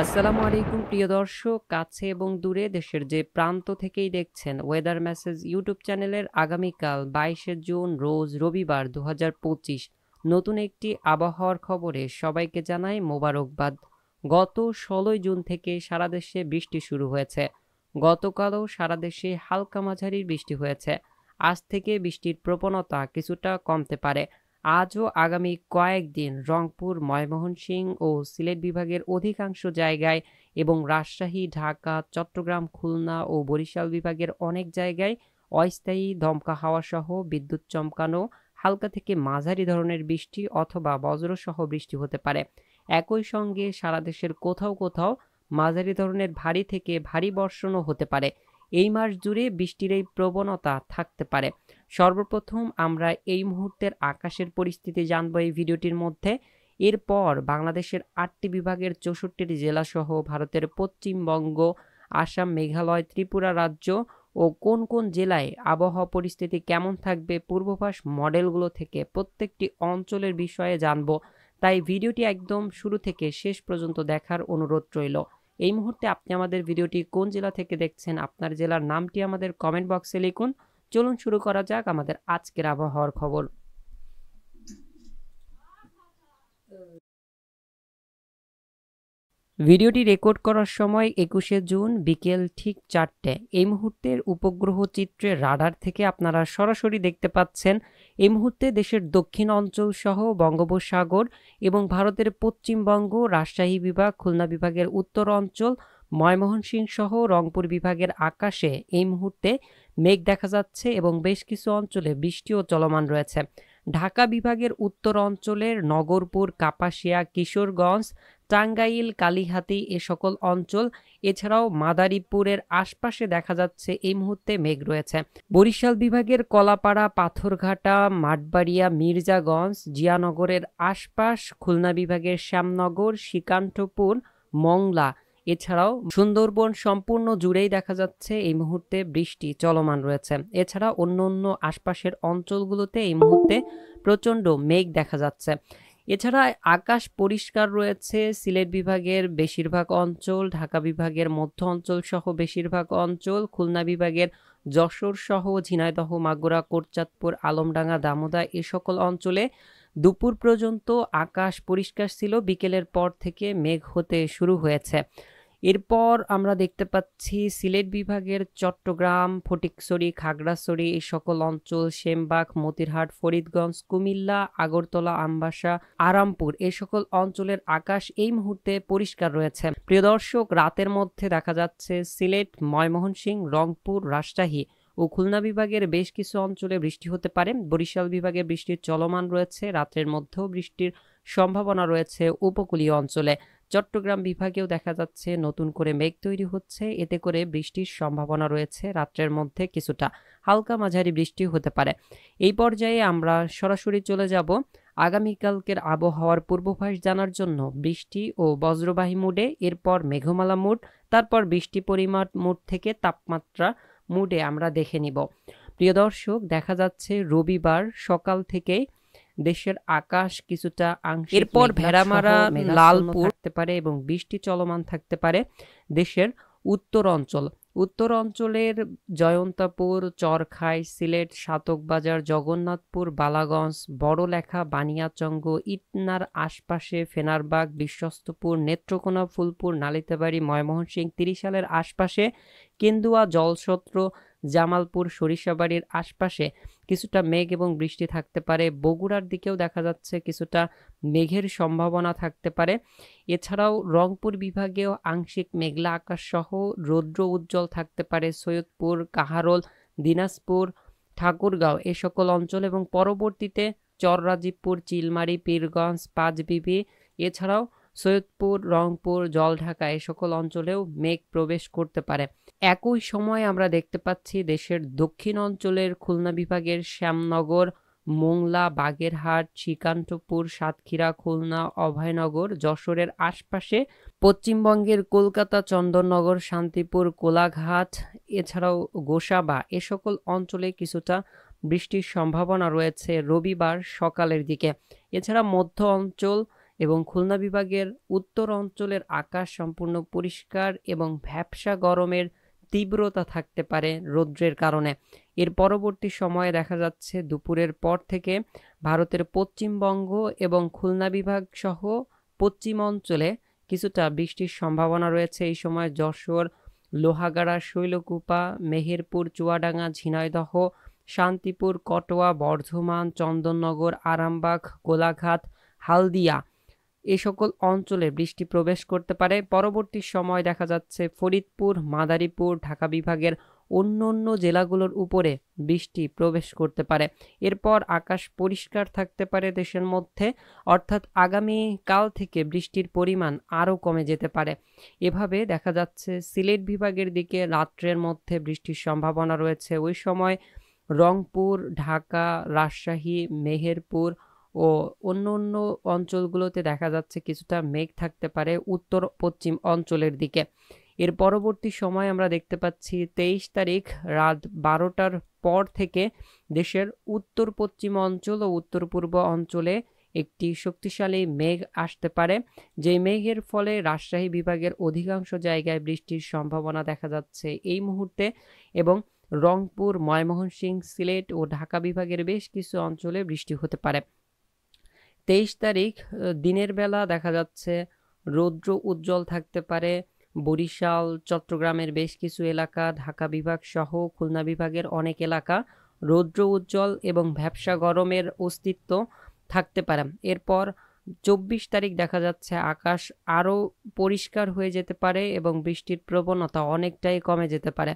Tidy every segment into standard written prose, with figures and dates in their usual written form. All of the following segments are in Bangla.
আসসালামু আলাইকুম প্রিয় দর্শক, কাছে এবং দূরে দেশের যে প্রান্ত থেকেই দেখছেন ওয়েদার মেসেজ ইউটিউব চ্যানেলের আগামীকাল 22শে জুন রোজ রবিবার 2025 নতুন একটি আবহাওয়ার খবরে সবাইকে জানাই মোবারকবাদ। গত 16 জুন থেকে সারা দেশে বৃষ্টি শুরু হয়েছে। গতকালও সারা দেশে হালকা মাঝারি বৃষ্টি হয়েছে। আজ থেকে বৃষ্টির প্রবণতা কিছুটা কমতে পারে। আজ ও আগামী কয়েকদিন রংপুর, ময়মনসিংহ ও সিলেট বিভাগের অধিকাংশ জায়গায় এবং রাজশাহী, ঢাকা, চট্টগ্রাম, খুলনা ও বরিশাল বিভাগের অনেক জায়গায় অস্থায়ী দমকা হাওয়া সহ বিদ্যুৎ চমকানো হালকা থেকে মাঝারি ধরনের বৃষ্টি অথবা বজ্রসহ বৃষ্টি হতে পারে। একই সঙ্গে সারা দেশের কোথাও কোথাও মাঝারি ধরনের ভারী থেকে ভারী বর্ষণও হতে পারে। এই মাস জুড়ে বৃষ্টির এই প্রবণতা থাকতে পারে। সর্বপ্রথম আমরা এই মুহূর্তের আকাশের পরিস্থিতি জানবো এই ভিডিওটির মধ্যে। এরপর বাংলাদেশের 8টি বিভাগের 64টি জেলাসহ ভারতের পশ্চিমবঙ্গ, আসাম, মেঘালয়, ত্রিপুরা রাজ্য ও কোন কোন জেলায় আবহাওয়া পরিস্থিতি কেমন থাকবে পূর্বাভাস মডেলগুলো থেকে প্রত্যেকটি অঞ্চলের বিষয়ে জানবো। তাই ভিডিওটি একদম শুরু থেকে শেষ পর্যন্ত দেখার অনুরোধ রইল। এই মুহূর্তে আপনি আমাদের ভিডিওটি কোন জেলা থেকে দেখছেন, আপনার জেলার নামটি আমাদের কমেন্ট বক্সে লিখুন। চলুন শুরু করা যাক আমাদের আজকের আবহাওয়ার খবর। ভিডিওটি রেকর্ড করার সময় 21শে জুন বিকেল ঠিক 4টে। এই মুহূর্তের উপগ্রহ চিত্রে রাডার থেকে আপনারা সরাসরি দেখতে পাচ্ছেন এই মুহূর্তে দেশের দক্ষিণ অঞ্চল সহ বঙ্গোপসাগর এবং ভারতের পশ্চিমবঙ্গ, রাজশাহী বিভাগ, খুলনা বিভাগের উত্তর অঞ্চল, ময়মনসিংহ সহ রংপুর বিভাগের আকাশে এই মুহূর্তে মেঘ দেখা যাচ্ছে এবং বেশ কিছু অঞ্চলে বৃষ্টিও চলমান রয়েছে। ঢাকা বিভাগের উত্তর অঞ্চলের নগরপুর, কাপাসিয়া, কিশোরগঞ্জ, টাঙ্গাইল, কালিহাতী এ সকল অঞ্চল, এছাড়াও মাদারীপুরের আশপাশে দেখা যাচ্ছে এই মুহূর্তে মেঘ রয়েছে। বরিশাল বিভাগের কলাপাড়া, পাথরঘাটা, মাঠবাড়িয়া, মির্জাগঞ্জ, জিয়ানগরের আশপাশ, খুলনা বিভাগের শ্যামনগর, শ্রীকান্তপুর, মংলা এছাড়াও সুন্দরবন সম্পূর্ণ জুড়েই দেখা যাচ্ছে এই মুহূর্তে বৃষ্টি চলমান রয়েছে। এছাড়া অন্য অন্য আশপাশের অঞ্চলগুলোতে এই মুহূর্তে প্রচণ্ড মেঘ দেখা যাচ্ছে। এছাড়া আকাশ পরিষ্কার রয়েছে সিলেট বিভাগের বেশিরভাগ অঞ্চল, ঢাকা বিভাগের মধ্য অঞ্চল সহ বেশিরভাগ অঞ্চল, খুলনা বিভাগের যশোর সহ ঝিনাইদহ, মাগুরা, কোটচাঁদপুর, আলমডাঙ্গা, দামোদা এ সকল অঞ্চলে দুপুর পর্যন্ত আকাশ পরিষ্কার ছিল। বিকেলের পর থেকে মেঘ হতে শুরু হয়েছে। এরপর আমরা দেখতে পাচ্ছি সিলেট বিভাগের চট্টগ্রাম, ফটিকছড়ি, খাগড়াছড়ি এই সকল অঞ্চল, সেমবাগ, মতিরহাট, ফরিদগঞ্জ, কুমিল্লা, আগরতলা, আমবাসা, আরামপুর এই সকল অঞ্চলের আকাশ এই মুহূর্তে পরিষ্কার রয়েছে। প্রিয় দর্শক, রাতের মধ্যে দেখা যাচ্ছে সিলেট, ময়মনসিংহ, রংপুর, রাজশাহী ও খুলনা বিভাগের বেশ কিছু অঞ্চলে বৃষ্টি হতে পারে। বরিশাল বিভাগে বৃষ্টির চলমান রয়েছে। রাতের মধ্যেও বৃষ্টির সম্ভাবনা রয়েছে উপকূলীয় অঞ্চলে। চট্টগ্রাম বিভাগেও দেখা যাচ্ছে নতুন করে মেঘ তৈরি হচ্ছে, এতে করে বৃষ্টির সম্ভাবনা রয়েছে। রাত্রের মধ্যে কিছুটা হালকা মাঝারি বৃষ্টি হতে পারে। এই পর্যায়ে আমরা সরাসরি চলে যাব আগামীকালকের আবহাওয়ার পূর্বাভাস জানার জন্য বৃষ্টি ও বজ্রবাহী মুডে, এরপর মেঘমালা মুড, তারপর বৃষ্টি পরিমাণ মুড থেকে তাপমাত্রা মুডে আমরা দেখে নিব। প্রিয় দর্শক, দেখা যাচ্ছে রবিবার সকাল থেকে দেশের আকাশ কিছুটা আংশিক এরপর ভেড়ামারা, লালপুর থাকতে পারে এবং বৃষ্টি চলমান থাকতে পারে দেশের উত্তর অঞ্চল। উত্তর অঞ্চলের জয়ন্তাপুর, চরখাই, সিলেট, সাতকবাজার, জগন্নাথপুর, বালাগঞ্জ, বড়লেখা, বানিয়াচঙ্গ, ইটনার আশপাশে, ফেনারবাগ, বিশ্বস্তপুর, নেত্রকোনা, ফুলপুর, নালিতাবাড়ি, ময়মনসিংহ, ত্রিশালের আশপাশে, কেন্দুয়া, জলছত্র, জামালপুর, সরিষাবাড়ির আশপাশে কিছুটা মেঘ এবং বৃষ্টি থাকতে পারে। বগুড়ার দিকেও দেখা যাচ্ছে কিছুটা মেঘের সম্ভাবনা থাকতে পারে। এছাড়াও রংপুর বিভাগেও আংশিক মেঘলা আকাশ সহ রৌদ্র উজ্জ্বল থাকতে পারে। সৈয়দপুর, কাহারোল, দিনাজপুর, ঠাকুরগাঁও এ সকল অঞ্চল এবং পরবর্তীতে চররাজীবপুর, চিলমারি, পীরগঞ্জ, পাঁচবিবি এছাড়াও সৈয়দপুর, রংপুর, জলঢাকা এ সকল অঞ্চলেও মেঘ প্রবেশ করতে পারে। একই সময় আমরা দেখতে পাচ্ছি দেশের দক্ষিণ অঞ্চলের খুলনা বিভাগের শ্যামনগর, মোংলা, বাগেরহাট, শ্রীকান্তপুর, সাতক্ষীরা, খুলনা, অভয়নগর, যশোরের আশপাশে, পশ্চিমবঙ্গের কলকাতা, চন্দননগর, শান্তিপুর, কোলাঘাট এছাড়াও গোসাবা এ সকল অঞ্চলে কিছুটা বৃষ্টির সম্ভাবনা রয়েছে রবিবার সকালের দিকে। এছাড়া মধ্য অঞ্চল এবং খুলনা বিভাগের উত্তর অঞ্চলের আকাশ সম্পূর্ণ পরিষ্কার এবং ভ্যাপসা গরমের তীব্রতা থাকতে পারে রৌদ্রের কারণে। এর পরবর্তী সময়ে দেখা যাচ্ছে দুপুরের পর থেকে ভারতের পশ্চিমবঙ্গ এবং খুলনা বিভাগ সহ পশ্চিম অঞ্চলে কিছুটা বৃষ্টির সম্ভাবনা রয়েছে। এই সময় যশোর, লোহাগাড়া, শৈলকুপা, মেহেরপুর, চুয়াডাঙ্গা, ঝিনাইদহ, শান্তিপুর, কটোয়া, বর্ধমান, চন্দননগর, আরামবাগ, কোলাঘাট, হালদিয়া এই সকল অঞ্চলে বৃষ্টি প্রবেশ করতে পারে। পরবর্তী সময় দেখা যাচ্ছে ফরিদপুর, মাদারীপুর, ঢাকা বিভাগের অন্য জেলাগুলোর উপরে বৃষ্টি প্রবেশ করতে পারে। এরপর আকাশ পরিষ্কার থাকতে পারে দেশের মধ্যে, অর্থাৎ আগামীকাল থেকে বৃষ্টির পরিমাণ আরও কমে যেতে পারে। এভাবে দেখা যাচ্ছে সিলেট বিভাগের দিকে রাত্রের মধ্যে বৃষ্টির সম্ভাবনা রয়েছে। ওই সময় রংপুর, ঢাকা, রাজশাহী, মেহেরপুর ও অন্য অঞ্চলগুলোতে দেখা যাচ্ছে কিছুটা মেঘ থাকতে পারে উত্তর পশ্চিম অঞ্চলের দিকে। এর পরবর্তী সময় আমরা দেখতে পাচ্ছি 23 তারিখ রাত 12টার পর থেকে দেশের উত্তর পশ্চিম অঞ্চল ও উত্তর পূর্ব অঞ্চলে একটি শক্তিশালী মেঘ আসতে পারে, যে মেঘের ফলে রাজশাহী বিভাগের অধিকাংশ জায়গায় বৃষ্টির সম্ভাবনা দেখা যাচ্ছে এই মুহূর্তে, এবং রংপুর, ময়মনসিংহ, সিলেট ও ঢাকা বিভাগের বেশ কিছু অঞ্চলে বৃষ্টি হতে পারে। 23 তারিখ দিনের বেলা দেখা যাচ্ছে রৌদ্র উজ্জ্বল থাকতে পারে বরিশাল, চট্টগ্রামের বেশ কিছু এলাকা, ঢাকা বিভাগ সহ খুলনা বিভাগের অনেক এলাকা রৌদ্র উজ্জ্বল এবং ভ্যাপসা গরমের অস্তিত্ব থাকতে পারে। এরপর 24 তারিখ দেখা যাচ্ছে আকাশ আরও পরিষ্কার হয়ে যেতে পারে এবং বৃষ্টির প্রবণতা অনেকটাই কমে যেতে পারে।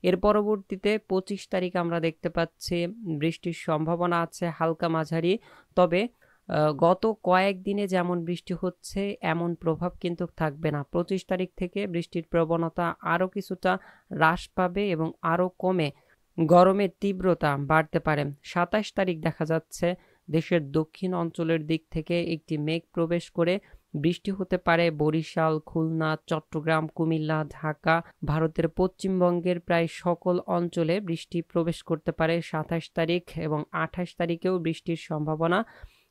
এর পরবর্তীতে 25 তারিখ আমরা দেখতে পাচ্ছি বৃষ্টির সম্ভাবনা আছে হালকা মাঝারি, তবে গত কয়েকদিনে যেমন বৃষ্টি হচ্ছে এমন প্রভাব কিন্তু থাকবে না। 25 তারিখ থেকে বৃষ্টির প্রবণতা আরও কিছুটা হ্রাস পাবে এবং আরও কমে গরমের তীব্রতা বাড়তে পারে। 27 তারিখ দেখা যাচ্ছে দেশের দক্ষিণ অঞ্চলের দিক থেকে একটি মেঘ প্রবেশ করে বৃষ্টি হতে পারে বরিশাল, খুলনা, চট্টগ্রাম, কুমিল্লা, ঢাকা, ভারতের পশ্চিমবঙ্গের প্রায় সকল অঞ্চলে বৃষ্টি প্রবেশ করতে পারে। 27 তারিখ এবং 28 তারিখেও বৃষ্টির সম্ভাবনা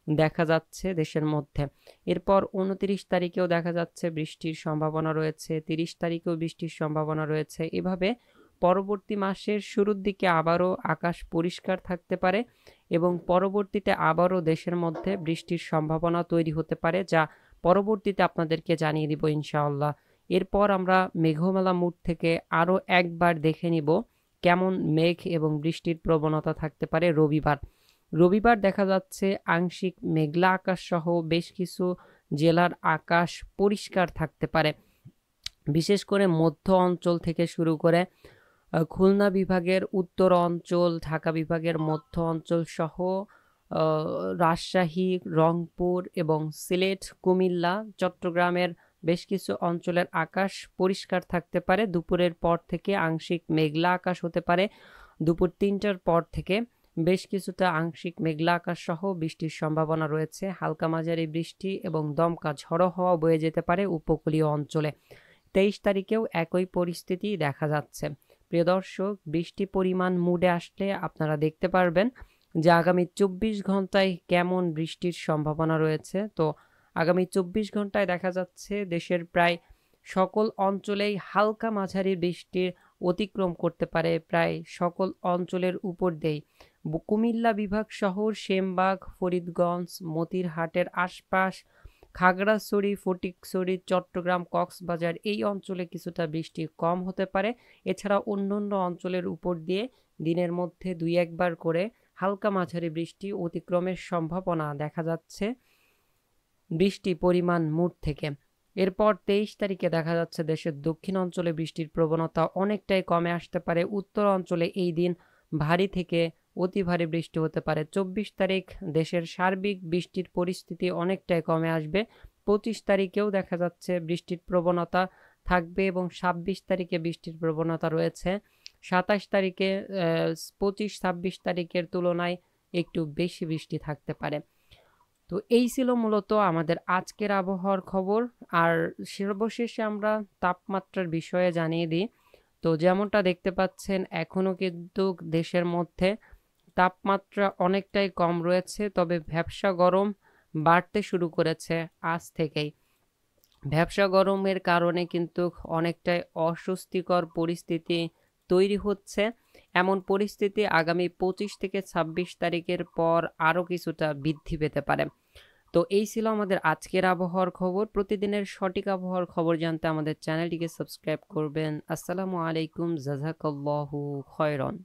দেখা যাচ্ছে দেশের মধ্যে। এরপর 29 তারিখেও দেখা যাচ্ছে বৃষ্টির সম্ভাবনা রয়েছে, 30 তারিখেও বৃষ্টির সম্ভাবনা রয়েছে। এভাবে পরবর্তী মাসের শুরুর দিকে আবারও আকাশ পরিষ্কার থাকতে পারে এবং পরবর্তীতে আবারও দেশের মধ্যে বৃষ্টির সম্ভাবনা তৈরি হতে পারে, যা পরবর্তীতে আপনাদেরকে জানিয়ে দিব ইনশাআল্লাহ। এরপর আমরা মেঘমেলা মুড থেকে আরও একবার দেখে নিব কেমন মেঘ এবং বৃষ্টির প্রবণতা থাকতে পারে রবিবার দেখা যাচ্ছে আংশিক মেঘলা আকাশ সহ বেশ কিছু জেলার আকাশ পরিষ্কার থাকতে পারে। বিশেষ করে মধ্য অঞ্চল থেকে শুরু করে খুলনা বিভাগের উত্তর অঞ্চল, ঢাকা বিভাগের মধ্য অঞ্চল সহ রাজশাহী, রংপুর এবং সিলেট, কুমিল্লা, চট্টগ্রামের বেশ কিছু অঞ্চলের আকাশ পরিষ্কার থাকতে পারে। দুপুরের পর থেকে আংশিক মেঘলা আকাশ হতে পারে। দুপুর 3টার পর থেকে বেশ কিছুটা আংশিক মেঘলা আকাশ সহ বৃষ্টির সম্ভাবনা রয়েছে। হালকা মাঝারি বৃষ্টি এবং দমকা ঝড়ো হাওয়া বয়ে যেতে পারে উপকূলীয় অঞ্চলে। 23 তারিখেও একই পরিস্থিতি দেখা যাচ্ছে। প্রিয় দর্শক, বৃষ্টি পরিমাণ মুডে আসলে আপনারা দেখতে পারবেন যে আগামী 24 ঘন্টায় কেমন বৃষ্টির সম্ভাবনা রয়েছে। তো আগামী 24 ঘন্টায় দেখা যাচ্ছে দেশের প্রায় সকল অঞ্চলেই হালকা মাঝারি বৃষ্টির অতিক্রম করতে পারে প্রায় সকল অঞ্চলের উপর দিয়েই। কুমিল্লা বিভাগ শহর, সেমবাগ, ফরিদগঞ্জ, মতিরহাটের আশপাশ, খাগড়াছড়ি, ফটিকছড়ি, চট্টগ্রাম, কক্সবাজার এই অঞ্চলে কিছুটা বৃষ্টি কম হতে পারে। এছাড়া অন্যান্য অঞ্চলের উপর দিয়ে দিনের মধ্যে 2-1 বার করে হালকা মাঝারি বৃষ্টি অতিক্রমের সম্ভাবনা দেখা যাচ্ছে বৃষ্টি পরিমাণ মুড থেকে। এরপর 23 তারিখে দেখা যাচ্ছে দেশের দক্ষিণ অঞ্চলে বৃষ্টির প্রবণতা অনেকটাই কমে আসতে পারে। উত্তর অঞ্চলে এই দিন ভারী থেকে অতি ভারী বৃষ্টি হতে পারে। 24 তারিখ দেশের সার্বিক বৃষ্টির পরিস্থিতি অনেকটাই কমে আসবে। 25 তারিখেও দেখা যাচ্ছে বৃষ্টির প্রবণতা থাকবে এবং 26 তারিখে বৃষ্টির প্রবণতা রয়েছে। 27 তারিখে 25-26 তারিখের তুলনায় একটু বেশি বৃষ্টি থাকতে পারে। তো এই ছিল মূলত আমাদের আজকের আবহাওয়ার খবর। আর সর্বশেষে আমরা তাপমাত্রার বিষয়ে জানিয়ে দিই। তো যেমনটা দেখতে পাচ্ছেন এখনও কিন্তু দেশের মধ্যে তাপমাত্রা অনেকটাই কম রয়েছে, তবে ভ্যাপসা গরম বাড়তে শুরু করেছে আজ থেকেই। ব্যবসা গরমের কারণে কিন্তু অনেকটাই অস্বস্তিকর পরিস্থিতি তৈরি হচ্ছে। এমন পরিস্থিতি আগামী 25 থেকে 26 তারিখের পর আরও কিছুটা বৃদ্ধি পেতে পারে। তো এই ছিল আমাদের আজকের আবহাওয়ার খবর। প্রতিদিনের সঠিক আবহাওয়ার খবর জানতে আমাদের চ্যানেলটিকে সাবস্ক্রাইব করবেন। আসসালামু আলাইকুম, জাযাকাল্লাহু খয়রন।